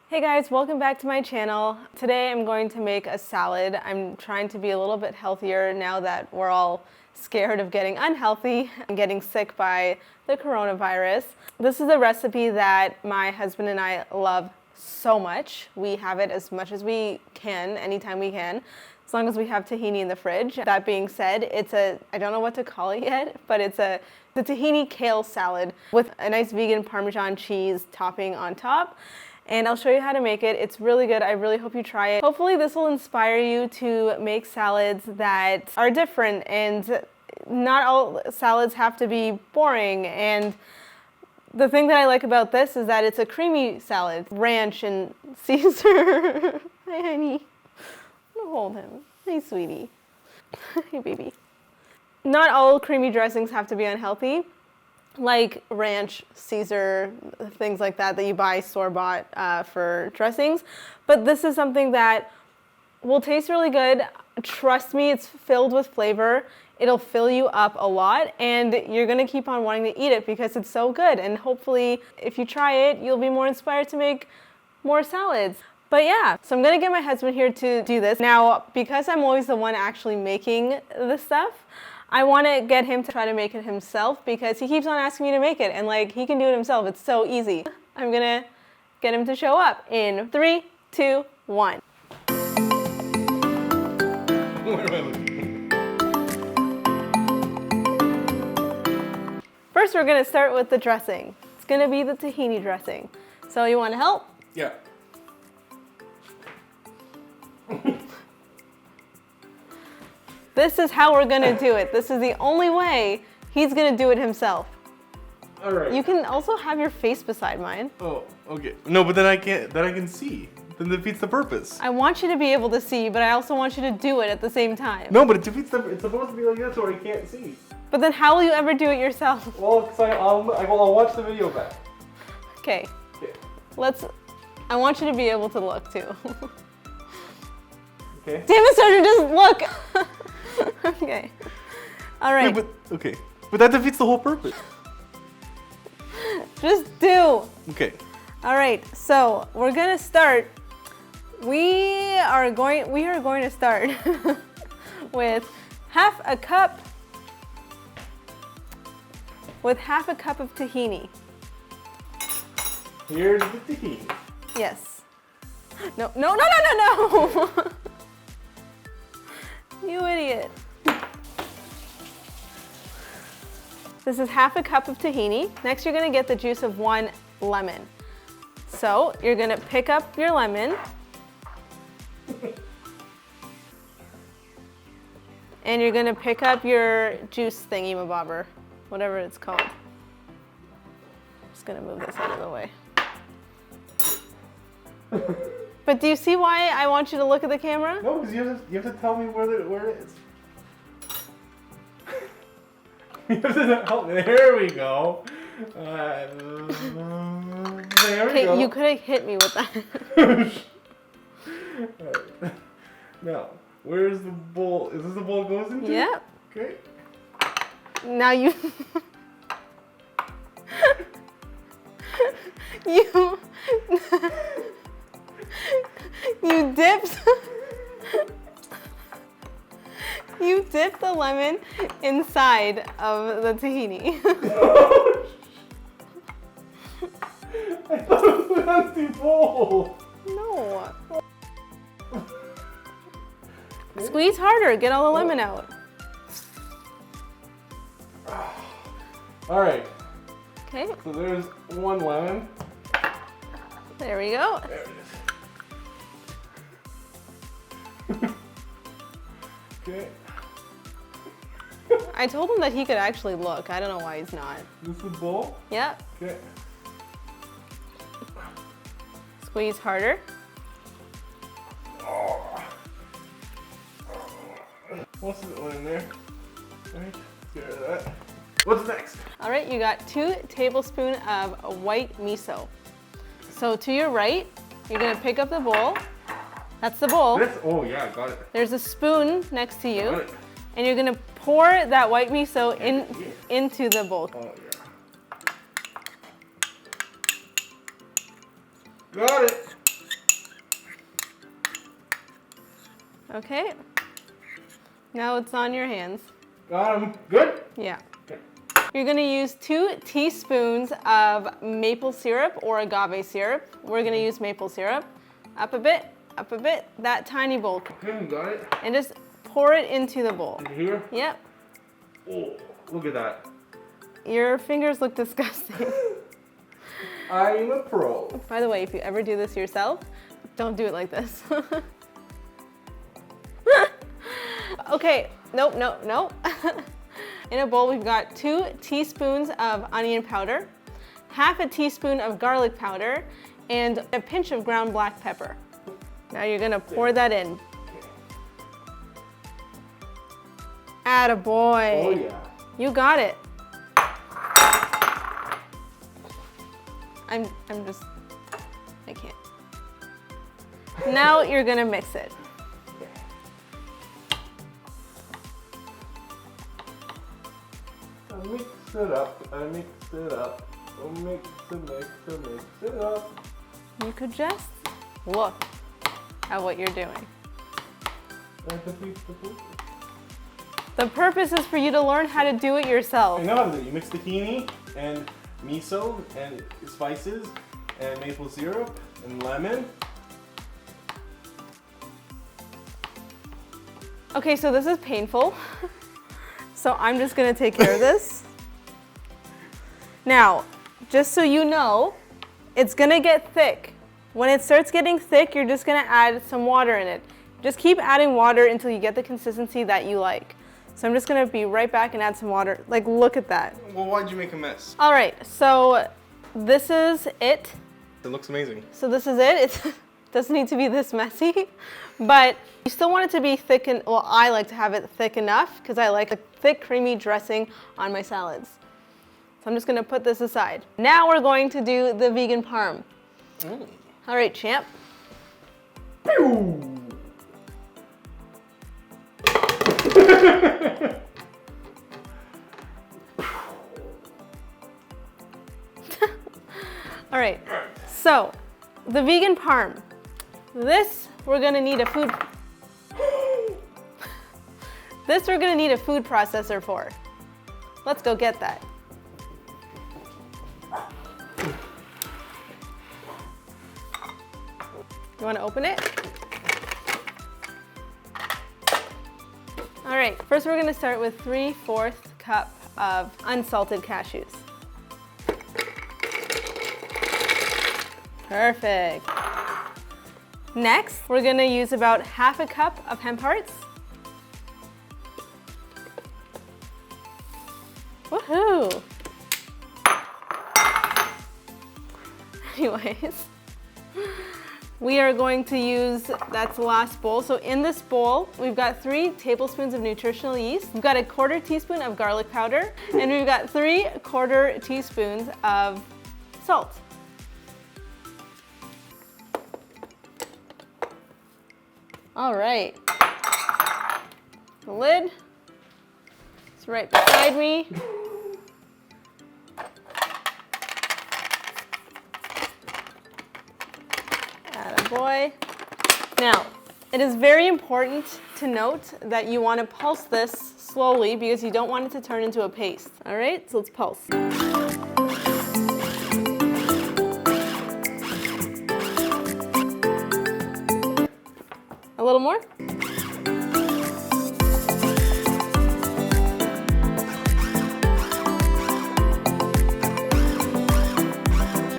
Hey guys, welcome back to my channel. Today I'm going to make a salad. I'm trying to be a little bit healthier now that we're all scared of getting unhealthy and getting sick by the coronavirus. This is a recipe that my husband and I love so much. We have it as much as we can, anytime we can, as long as we have tahini in the fridge. That being said, I don't know what to call it yet, but it's the tahini kale salad with a nice vegan Parmesan cheese topping on top. And I'll show you how to make it. It's really good. I really hope you try it. Hopefully this will inspire you to make salads that are different, and not all salads have to be boring. And the thing that I like about this is that it's a creamy salad. Ranch and Caesar. Hi, honey. I'm gonna hold him. Hey, sweetie. Hey, baby. Not all creamy dressings have to be unhealthy. Like ranch, Caesar, things like that you buy store-bought for dressings. But this is something that will taste really good. Trust me, it's filled with flavor. It'll fill you up a lot, and you're gonna keep on wanting to eat it because it's so good. And hopefully, if you try it, you'll be more inspired to make more salads. But yeah, so I'm gonna get my husband here to do this. Now, because I'm always the one actually making this stuff, I want to get him to try to make it himself because he keeps on asking me to make it, and like, he can do it himself. It's so easy. I'm gonna get him to show up in 3, 2, 1. First, we're gonna start with the dressing. It's gonna be the tahini dressing. So you want to help? Yeah. This is how we're gonna do it. This is the only way he's gonna do it himself. All right. You can also have your face beside mine. Oh, okay. No, but then I can't. Then I can see. Then it defeats the purpose. I want you to be able to see, but I also want you to do it at the same time. No, but it defeats the. It's supposed to be like this, or I can't see. But then how will you ever do it yourself? Well, because I'll watch the video back. Okay. Okay. I want you to be able to look too. Okay. Damn it, Sergeant, just look. Okay. All right. No, but that defeats the whole purpose. Just do. Okay. All right. So we're gonna start. We are going to start with half a cup of tahini. Here's the tahini. Yes. No. You idiot. This is half a cup of tahini. Next, you're gonna get the juice of 1 lemon. So you're gonna pick up your lemon and you're gonna pick up your juice thingy-mabobber, whatever it's called. Just gonna move this out of the way. But do you see why I want you to look at the camera? No, because you have to tell me where it is. You have to help me. There we go. There we go. You could have hit me with that. Alright. Now, where's the bowl? Is this the bowl it goes into? Yeah. Okay. Now you you dipped the lemon inside of the tahini. I thought it was an empty bowl. No. Squeeze harder, get all the lemon out. All right. Okay. So there's 1 lemon. There we go. There it is. Okay. I told him that he could actually look. I don't know why he's not. This is the bowl? Yep. Okay. Squeeze harder. Most of it went in there. Alright, get rid of that. What's next? All right, you got 2 tablespoons of white miso. So to your right, you're gonna pick up the bowl. That's the bowl. Oh yeah, got it. There's a spoon next to you. Got it. And you're gonna pour that white miso into the bowl. Oh yeah. Got it. Okay. Now it's on your hands. Got him. Good? Yeah. Okay. You're gonna use 2 teaspoons of maple syrup or agave syrup. We're gonna use maple syrup. Up a bit, that tiny bowl. Okay, got it. And just pour it into the bowl. Into here? Yep. Oh, look at that. Your fingers look disgusting. I'm a pro. By the way, if you ever do this yourself, don't do it like this. Okay, nope. In a bowl, we've got 2 teaspoons of onion powder, half a teaspoon of garlic powder, and a pinch of ground black pepper. Now you're gonna pour that in. Attaboy. Oh yeah. You got it. I can't. Now you're gonna mix it. I mix it up. I mix it up. You could just look at what you're doing. The purpose is for you to learn how to do it yourself. I know that you mix tahini and miso and spices and maple syrup and lemon. Okay, so this is painful. So I'm just gonna take care of this. Now, just so you know, it's gonna get thick. When it starts getting thick, you're just gonna add some water in it. Just keep adding water until you get the consistency that you like. So I'm just gonna be right back and add some water. Like, look at that. Well, why'd you make a mess? All right, so this is it. It looks amazing. So this is it. It doesn't need to be this messy, but you still want it to be thick, and well, I like to have it thick enough because I like a thick, creamy dressing on my salads. So I'm just gonna put this aside. Now we're going to do the vegan parm. All right, champ. All right, so the vegan parm. This we're gonna need a food processor for. Let's go get that. You wanna open it? All right, first we're gonna start with 3/4 cup of unsalted cashews. Perfect. Next, we're gonna use about half a cup of hemp hearts. Woohoo! Anyways, we are going to use, that's the last bowl. So in this bowl, we've got 3 tablespoons of nutritional yeast. We've got a 1/4 teaspoon of garlic powder, and we've got 3/4 teaspoons of salt. All right, the lid is right beside me. Attaboy. Now, it is very important to note that you want to pulse this slowly because you don't want it to turn into a paste. All right, so let's pulse. A little more.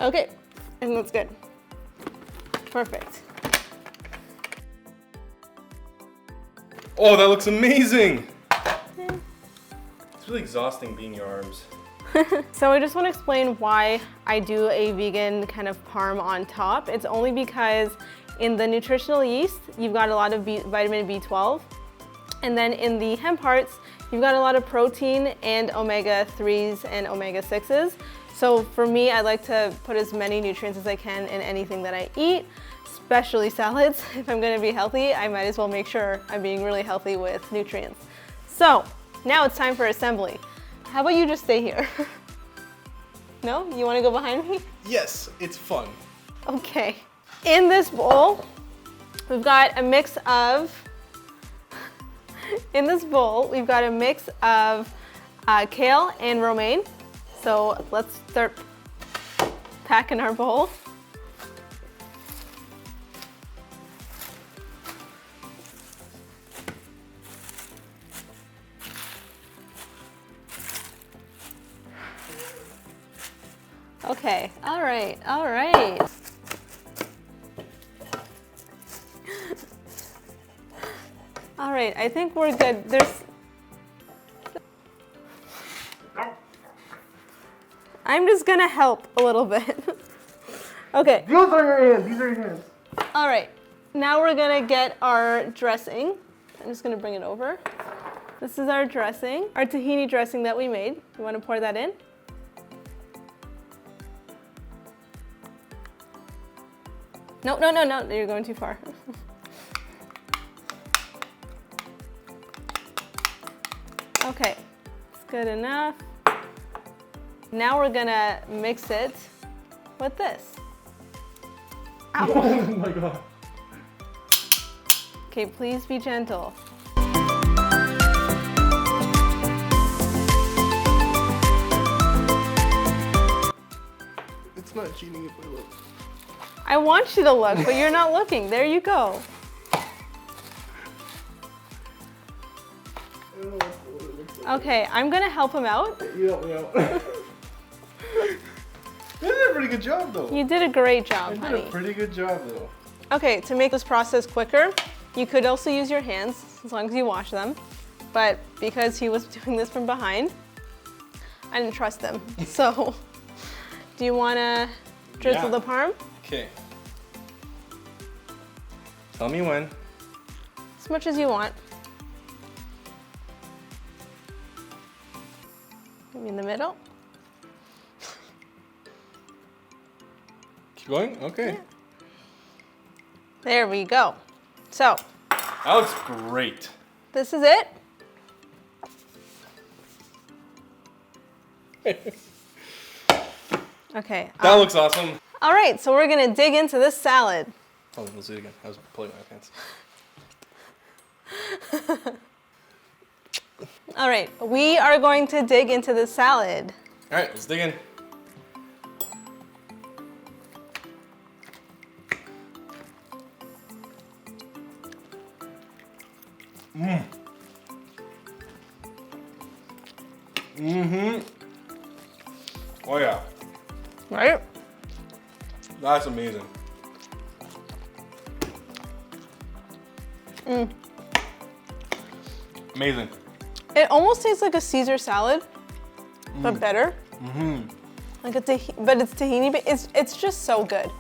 Okay, I think that's good. Perfect. Oh, that looks amazing! It's really exhausting being your arms. So I just want to explain why I do a vegan kind of parm on top. It's only because in the nutritional yeast, you've got a lot of vitamin B12. And then in the hemp hearts, you've got a lot of protein and omega-3s and omega-6s. So for me, I like to put as many nutrients as I can in anything that I eat, especially salads. If I'm gonna be healthy, I might as well make sure I'm being really healthy with nutrients. So now it's time for assembly. How about you just stay here? No? You wanna go behind me? Yes, it's fun. Okay. In this bowl, we've got a mix of In this bowl, we've got a mix of kale and romaine. So let's start packing our bowl. Okay, all right, all right. All right, I think we're good. I'm just gonna help a little bit. Okay. These are your hands. These are your hands. All right, now we're gonna get our dressing. I'm just gonna bring it over. This is our dressing, our tahini dressing that we made. You wanna pour that in? No, no, no, no, you're going too far. Okay, it's good enough. Now we're gonna mix it with this. Ow. Oh my god. Okay, please be gentle. It's not cheating if I look. I want you to look, but you're not looking. There you go. I don't know what it looks like. Okay, I'm gonna help him out. You help me out. You did a pretty good job though. You did a great job, I did honey. a pretty good job though. Okay, to make this process quicker, you could also use your hands, as long as you wash them. But because he was doing this from behind, I didn't trust him. So, do you wanna drizzle the parm? Okay. Tell me when. As much as you want. Maybe in the middle. Keep going? Okay. Yeah. There we go. So, That looks great. this is it. Okay. That looks awesome. All right, so we're gonna dig into this salad. Oh, let's do it again. I was pulling my pants. All right, we are going to dig into this salad. All right, let's dig in. Mmm. Mm-hmm. Oh yeah, Right? that's amazing. Amazing. It almost tastes like a Caesar salad, but better. Mm-hmm. Like but it's tahini, but it's just so good.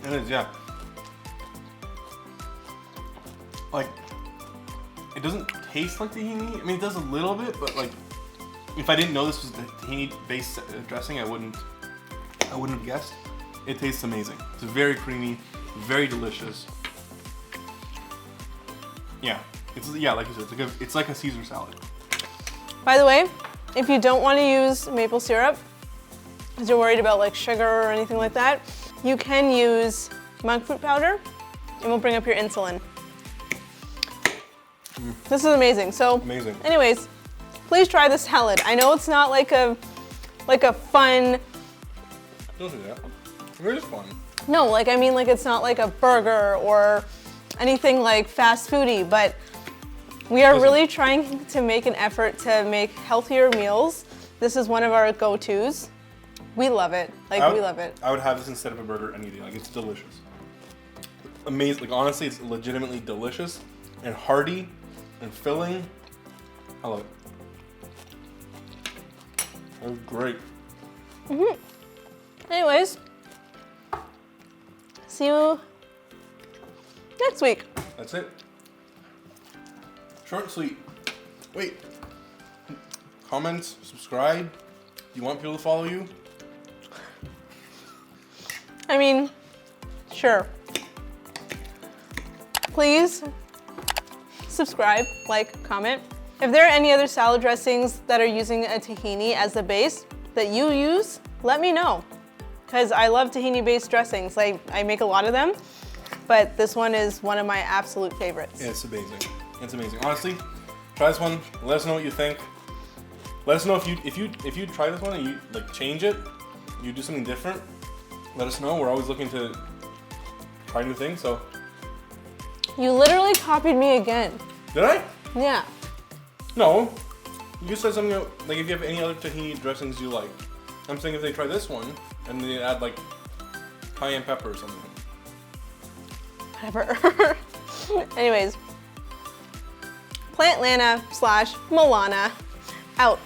It is, yeah. Like, it doesn't taste like tahini. I mean, it does a little bit, but like, if I didn't know this was the tahini-based dressing, I wouldn't have guessed. It tastes amazing. It's very creamy, very delicious. Yeah, like you said, it's like a Caesar salad. By the way, if you don't want to use maple syrup, because you're worried about like sugar or anything like that, you can use monk fruit powder, and we'll bring up your insulin. This is amazing. So, Amazing. anyways, please try this salad. I know it's not like a fun. Don't do that. It is fun. No, like I mean, like it's not like a burger or anything like fast foody, but we are really trying to make an effort to make healthier meals. This is one of our go-tos. We love it. Like we love it. I would have this instead of a burger any day. Like, it's delicious. Amazing. Like, honestly, it's legitimately delicious and hearty and filling. I love it. It was great. Anyways, see you next week. That's it. Short and sweet. Wait. Comments, subscribe. You want people to follow you? I mean, sure. Please subscribe, like, comment. If there are any other salad dressings that are using a tahini as the base that you use, let me know. Because I love tahini-based dressings. Like, I make a lot of them, but this one is one of my absolute favorites. Yeah, it's amazing. It's amazing. Honestly, try this one. Let us know what you think. Let us know if you try this one and you like change it, you do something different. Let us know. We're always looking to try new things. So. You literally copied me again. Did I? Yeah. No. You said something like if you have any other tahini dressings you like. I'm saying if they try this one and they add like cayenne pepper or something. Whatever. Anyways, Plantlana / Milana out.